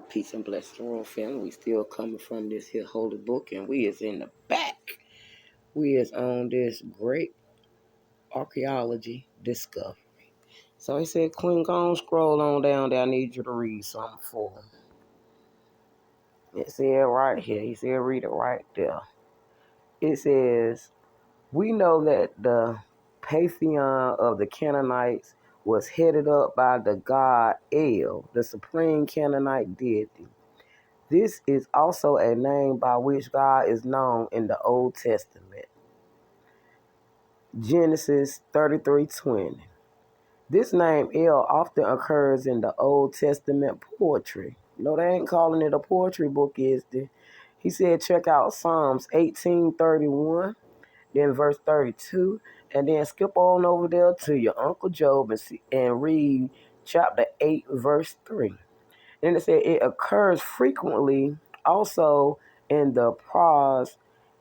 Peace and blessings, royal family. We still coming from this here holy book, and we is in the back. We is on this great archaeology discovery. So he said, Queen, go on, scroll on down there. I need you to read something for him. It said right here. He said, read it right there. It says, we know that the pantheon of the Canaanites was headed up by the god El, the supreme Canaanite deity. This is also a name by which God is known in the Old Testament. Genesis 33:20. This name El often occurs in the Old Testament poetry. No, they ain't calling it a poetry book, is they? He said, check out Psalms 18:31, then verse 32, and then skip on over there to your Uncle Job and read chapter 8, verse 3. And it said it occurs frequently also in the prose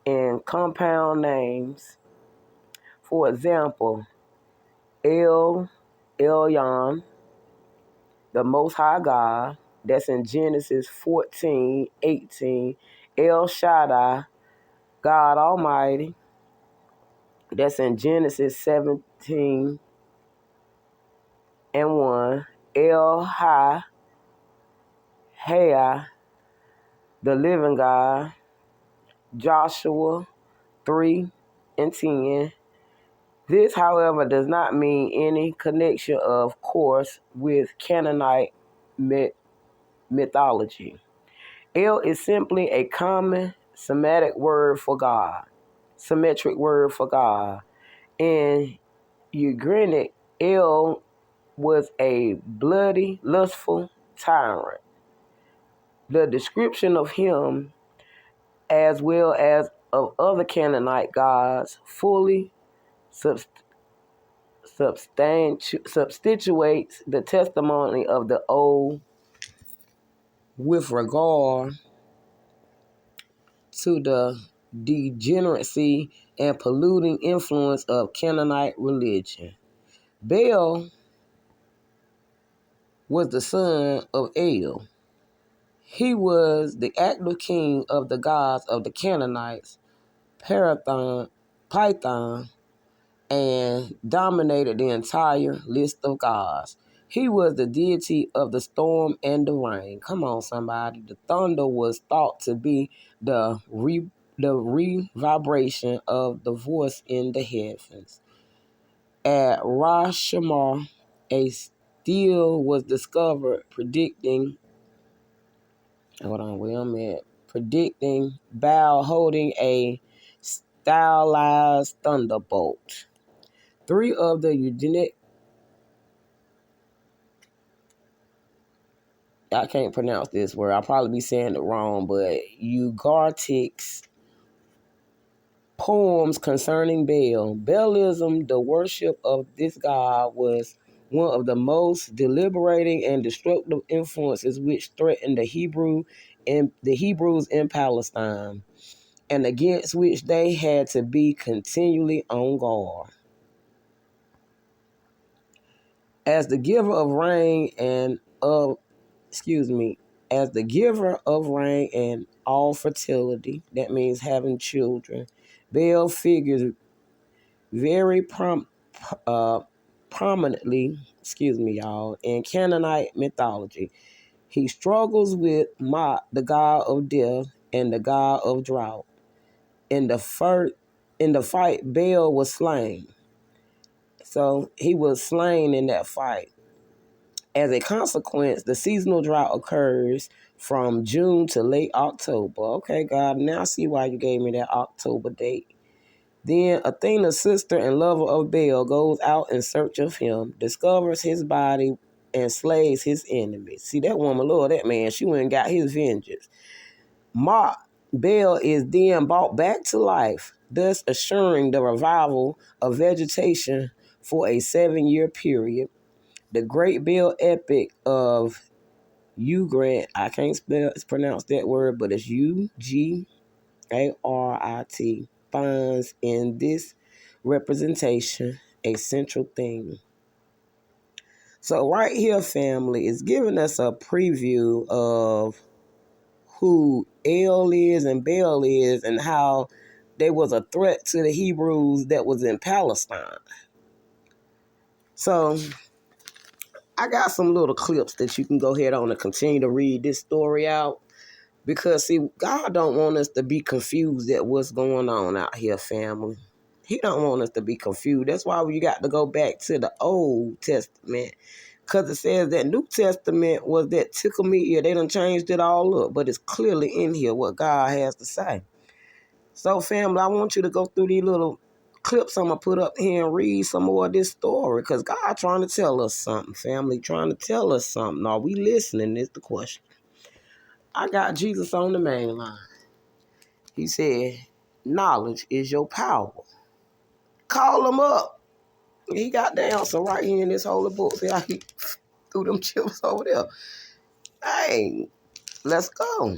and compound names. For example, Elyon, the Most High God, that's in Genesis 14:18. El Shaddai, God Almighty, that's in Genesis 17:1. El Hai, the living God, Joshua 3:10. This, however, does not mean any connection, of course, with Canaanite mythology. El is simply a common Semitic word for God, symmetric word for God. In Ugaritic, El was a bloody, lustful tyrant. The description of him, as well as of other Canaanite gods, fully substitutes the testimony of the old with regard to the degeneracy and polluting influence of Canaanite religion. Baal was the son of El. He was the active king of the gods of the Canaanites, Python, and dominated the entire list of gods. He was the deity of the storm and the rain. Come on, somebody. The thunder was thought to be the reverberation of the voice in the heavens. At Ras Shamar, a stele was discovered predicting Baal holding a stylized thunderbolt. Three of the eugenic, I can't pronounce this word, I'll probably be saying it wrong, but Ugaritic's poems concerning Baal. Baalism, the worship of this god, was one of the most deliberating and destructive influences which threatened the Hebrews in Palestine, and against which they had to be continually on guard. As the giver of rain as the giver of rain and all fertility, that means having children, Baal figures very prominently, in Canaanite mythology. He struggles with Mot, the god of death, and the god of drought. In the fight, Baal was slain. So he was slain in that fight. As a consequence, the seasonal drought occurs from June to late October. Okay, God, now I see why you gave me that October date. Then Athena's sister and lover of Baal goes out in search of him, discovers his body, and slays his enemies. See, that woman, Lord, that man, she went and got his vengeance. Baal is then brought back to life, thus assuring the revival of vegetation for a 7-year period. The Great Baal Epic of Ugarit, I can't pronounce that word, but it's Ugarit, finds in this representation a central theme. So right here, family, is giving us a preview of who El is and Baal is and how they was a threat to the Hebrews that was in Palestine. So I got some little clips that you can go ahead on and continue to read this story out. Because, see, God don't want us to be confused at what's going on out here, family. He don't want us to be confused. That's why we got to go back to the Old Testament. Because it says that New Testament was that tickle me ear. They done changed it all up. But it's clearly in here what God has to say. So, family, I want you to go through these little clips I'm going to put up here and read some more of this story. Because God trying to tell us something, family. Trying to tell us something. Are we listening is the question. I got Jesus on the main line. He said, knowledge is your power. Call him up. He got the answer right here in this holy book. See how he threw them chips over there. Hey, let's go.